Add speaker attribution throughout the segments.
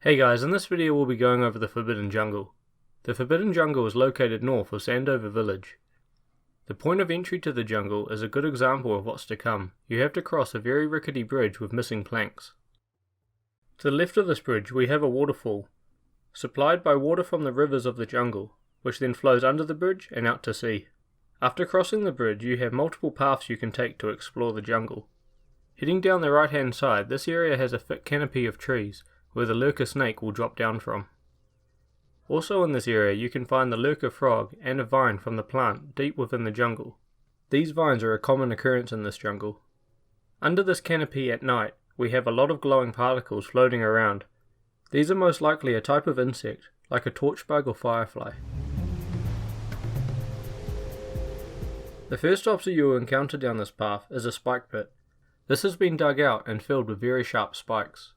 Speaker 1: Hey guys, in this video we'll be going over the Forbidden Jungle. The Forbidden Jungle is located north of Sandover Village. The point of entry to the jungle is a good example of what's to come. You have to cross a very rickety bridge with missing planks. To the left of this bridge we have a waterfall, supplied by water from the rivers of the jungle, which then flows under the bridge and out to sea. After crossing the bridge you have multiple paths you can take to explore the jungle. Heading down the right hand side, this area has a thick canopy of trees, where the lurker snake will drop down from. Also in this area you can find the lurker frog and a vine from the plant deep within the jungle. These vines are a common occurrence in this jungle. Under this canopy at night we have a lot of glowing particles floating around. These are most likely a type of insect, like a torchbug or firefly. The first obstacle you will encounter down this path is a spike pit. This has been dug out and filled with very sharp spikes.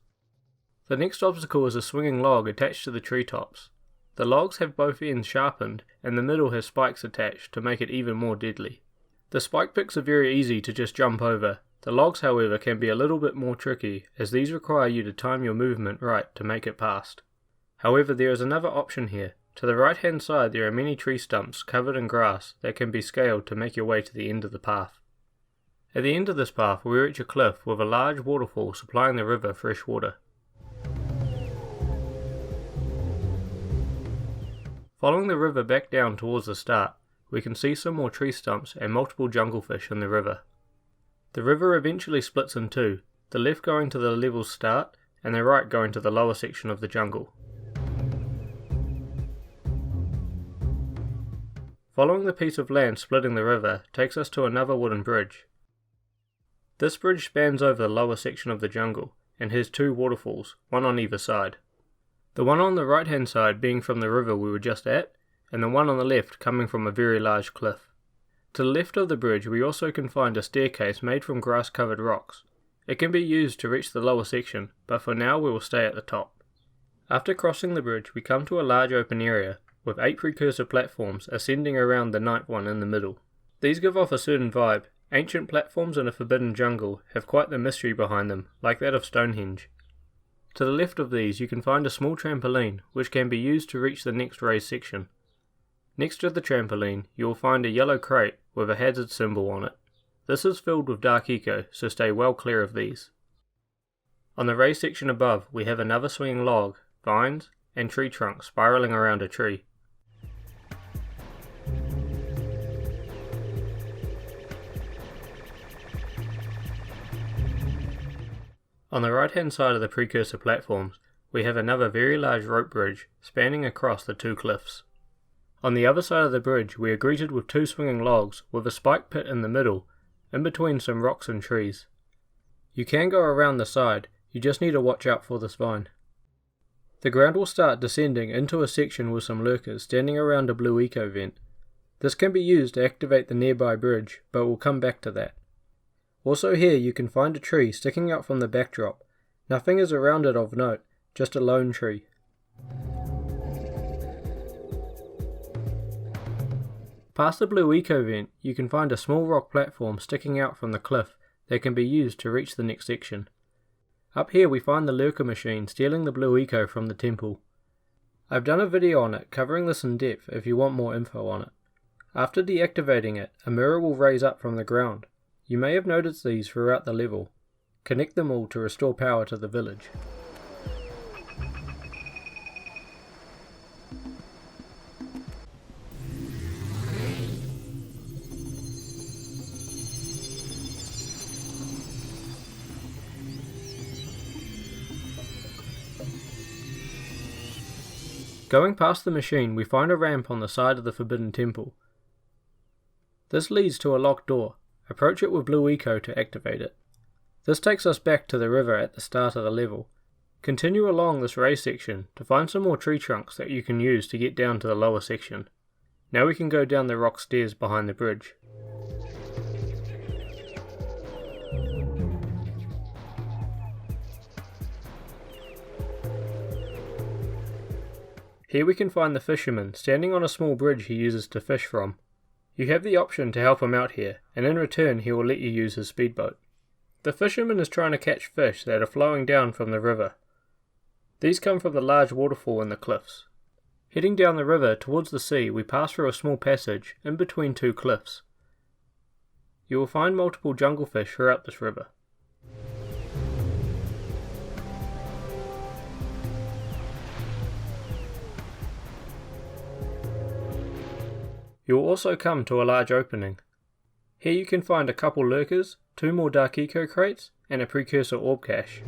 Speaker 1: The next obstacle is a swinging log attached to the treetops. The logs have both ends sharpened and the middle has spikes attached to make it even more deadly. The spike picks are very easy to just jump over. The logs however can be a little bit more tricky, as these require you to time your movement right to make it past. However, there is another option here. To the right hand side there are many tree stumps covered in grass that can be scaled to make your way to the end of the path. At the end of this path we reach a cliff with a large waterfall supplying the river fresh water. Following the river back down towards the start, we can see some more tree stumps and multiple junglefish in the river. The river eventually splits in two, the left going to the level's start and the right going to the lower section of the jungle. Following the piece of land splitting the river takes us to another wooden bridge. This bridge spans over the lower section of the jungle and has two waterfalls, one on either side. The one on the right hand side being from the river we were just at, and the one on the left coming from a very large cliff. To the left of the bridge we also can find a staircase made from grass covered rocks. It can be used to reach the lower section, but for now we will stay at the top. After crossing the bridge we come to a large open area, with 8 precursor platforms ascending around the ninth one in the middle. These give off a certain vibe. Ancient platforms in a forbidden jungle have quite the mystery behind them, like that of Stonehenge. To the left of these you can find a small trampoline, which can be used to reach the next raised section. Next to the trampoline you will find a yellow crate with a hazard symbol on it. This is filled with dark echo, so stay well clear of these. On the raised section above we have another swinging log, vines, and tree trunks spiraling around a tree. On the right hand side of the precursor platforms we have another very large rope bridge spanning across the two cliffs. On the other side of the bridge we are greeted with two swinging logs with a spike pit in the middle, in between some rocks and trees. You can go around the side, you just need to watch out for this vine. The ground will start descending into a section with some lurkers standing around a blue eco vent. This can be used to activate the nearby bridge, but we'll come back to that. Also here you can find a tree sticking out from the backdrop. Nothing is around it of note, just a lone tree. Past the blue eco vent you can find a small rock platform sticking out from the cliff that can be used to reach the next section. Up here we find the lurker machine stealing the blue eco from the temple. I've done a video on it covering this in depth if you want more info on it. After deactivating it, a mirror will raise up from the ground. You may have noticed these throughout the level. Connect them all to restore power to the village. Going past the machine we find a ramp on the side of the Forbidden Temple. This leads to a locked door. Approach it with blue eco to activate it. This takes us back to the river at the start of the level. Continue along this raised section to find some more tree trunks that you can use to get down to the lower section. Now we can go down the rock stairs behind the bridge. Here we can find the fisherman standing on a small bridge he uses to fish from. You have the option to help him out here, and in return he will let you use his speedboat. The fisherman is trying to catch fish that are flowing down from the river. These come from the large waterfall in the cliffs. Heading down the river towards the sea, we pass through a small passage in between two cliffs. You will find multiple junglefish throughout this river. You will also come to a large opening. Here you can find a couple lurkers, 2 more dark eco crates, and a precursor orb cache.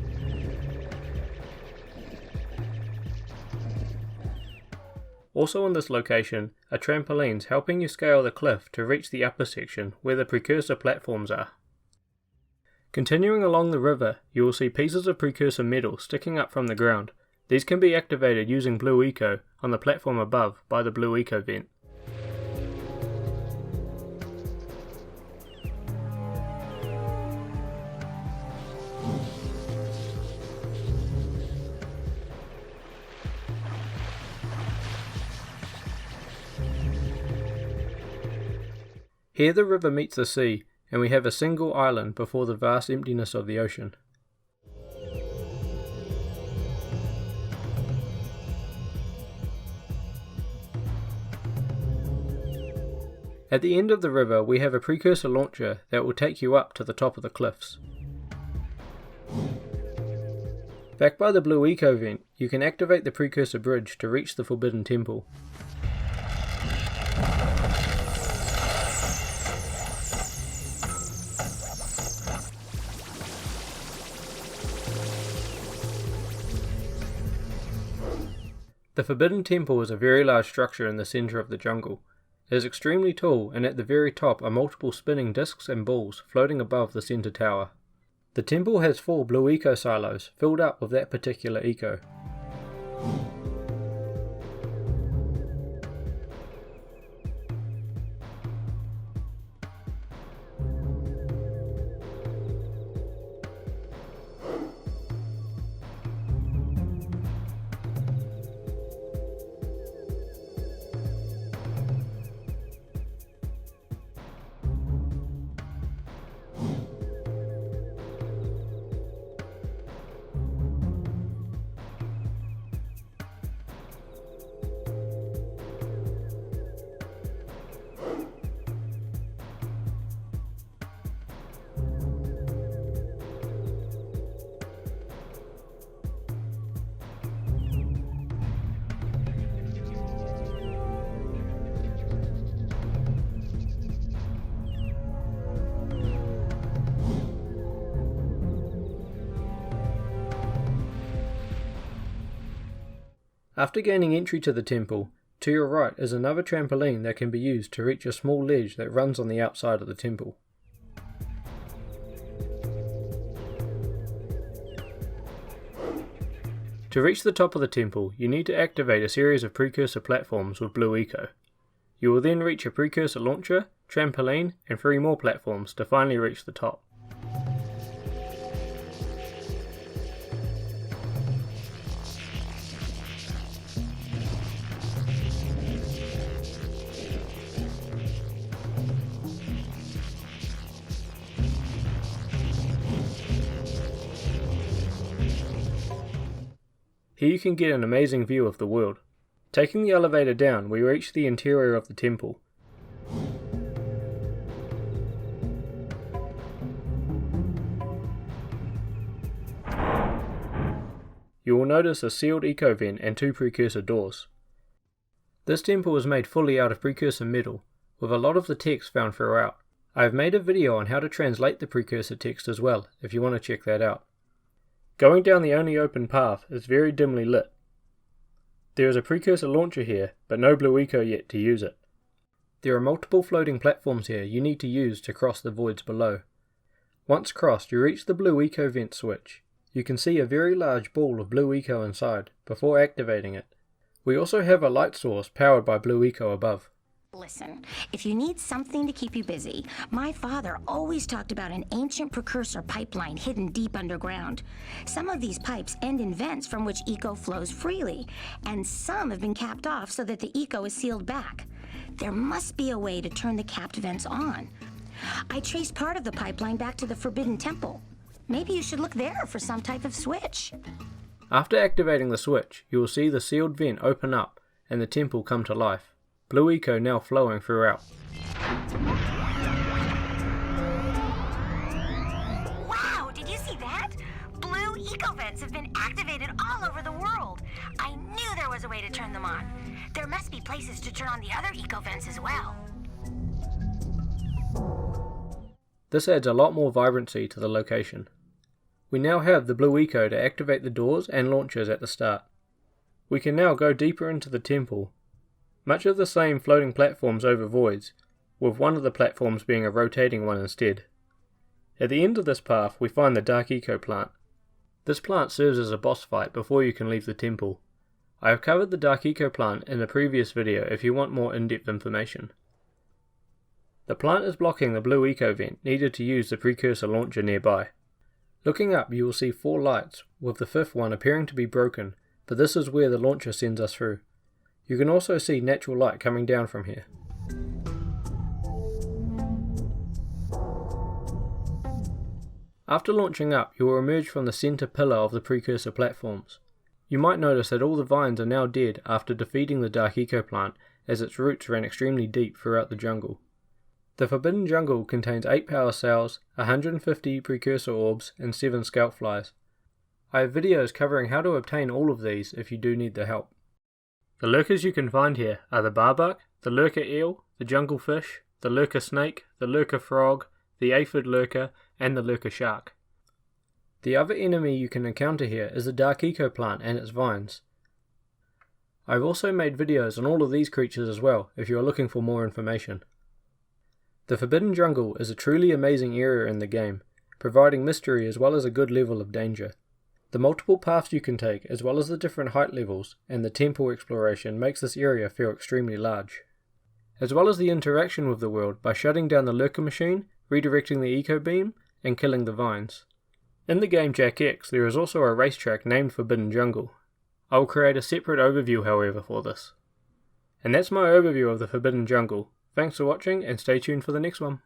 Speaker 1: Also in this location are trampolines helping you scale the cliff to reach the upper section where the precursor platforms are. Continuing along the river, you will see pieces of precursor metal sticking up from the ground. These can be activated using blue eco on the platform above by the blue eco vent. Here the river meets the sea, and we have a single island before the vast emptiness of the ocean. At the end of the river we have a precursor launcher that will take you up to the top of the cliffs. Back by the blue eco vent, you can activate the precursor bridge to reach the Forbidden Temple. The Forbidden Temple is a very large structure in the centre of the jungle. It is extremely tall, and at the very top are multiple spinning discs and balls floating above the centre tower. The temple has 4 blue eco silos filled up with that particular eco. After gaining entry to the temple, to your right is another trampoline that can be used to reach a small ledge that runs on the outside of the temple. To reach the top of the temple, you need to activate a series of precursor platforms with blue eco. You will then reach a precursor launcher, trampoline, and 3 more platforms to finally reach the top. Here you can get an amazing view of the world. Taking the elevator down, we reach the interior of the temple. You will notice a sealed eco vent and 2 precursor doors. This temple is made fully out of precursor metal, with a lot of the text found throughout. I have made a video on how to translate the precursor text as well, if you want to check that out. Going down the only open path is very dimly lit. There is a precursor launcher here, but no blue eco yet to use it. There are multiple floating platforms here you need to use to cross the voids below. Once crossed, you reach the blue eco vent switch. You can see a very large ball of blue eco inside before activating it. We also have a light source powered by blue eco above.
Speaker 2: Listen, if you need something to keep you busy, my father always talked about an ancient precursor pipeline hidden deep underground. Some of these pipes end in vents from which eco flows freely, and some have been capped off so that the eco is sealed back. There must be a way to turn the capped vents on. I traced part of the pipeline back to the Forbidden Temple. Maybe you should look there for some type of switch.
Speaker 1: After activating the switch, you will see the sealed vent open up and the temple come to life, blue eco now flowing throughout.
Speaker 2: Wow, did you see that? Blue eco vents have been activated all over the world. I knew there was a way to turn them on. There must be places to turn on the other eco vents as well.
Speaker 1: This adds a lot more vibrancy to the location. We now have the blue eco to activate the doors and launchers at the start. We can now go deeper into the temple. Much of the same floating platforms over voids, with one of the platforms being a rotating one instead. At the end of this path we find the dark eco plant. This plant serves as a boss fight before you can leave the temple. I have covered the dark eco plant in a previous video if you want more in-depth information. The plant is blocking the blue eco vent needed to use the precursor launcher nearby. Looking up you will see 4 lights, with the 5th one appearing to be broken, but this is where the launcher sends us through. You can also see natural light coming down from here. After launching up you will emerge from the centre pillar of the precursor platforms. You might notice that all the vines are now dead after defeating the dark eco plant, as its roots ran extremely deep throughout the jungle. The Forbidden Jungle contains 8 power cells, 150 precursor orbs and 7 scout flies. I have videos covering how to obtain all of these if you do need the help. The lurkers you can find here are the barbuck, the lurker eel, the jungle fish, the lurker snake, the lurker frog, the aphid lurker and the lurker shark. The other enemy you can encounter here is the dark eco plant and its vines. I have also made videos on all of these creatures as well if you are looking for more information. The Forbidden Jungle is a truly amazing area in the game, providing mystery as well as a good level of danger. The multiple paths you can take as well as the different height levels and the temple exploration makes this area feel extremely large. As well as the interaction with the world by shutting down the lurker machine, redirecting the eco beam, and killing the vines. In the game Jak X there is also a racetrack named Forbidden Jungle. I will create a separate overview however for this. And that's my overview of the Forbidden Jungle. Thanks for watching and stay tuned for the next one.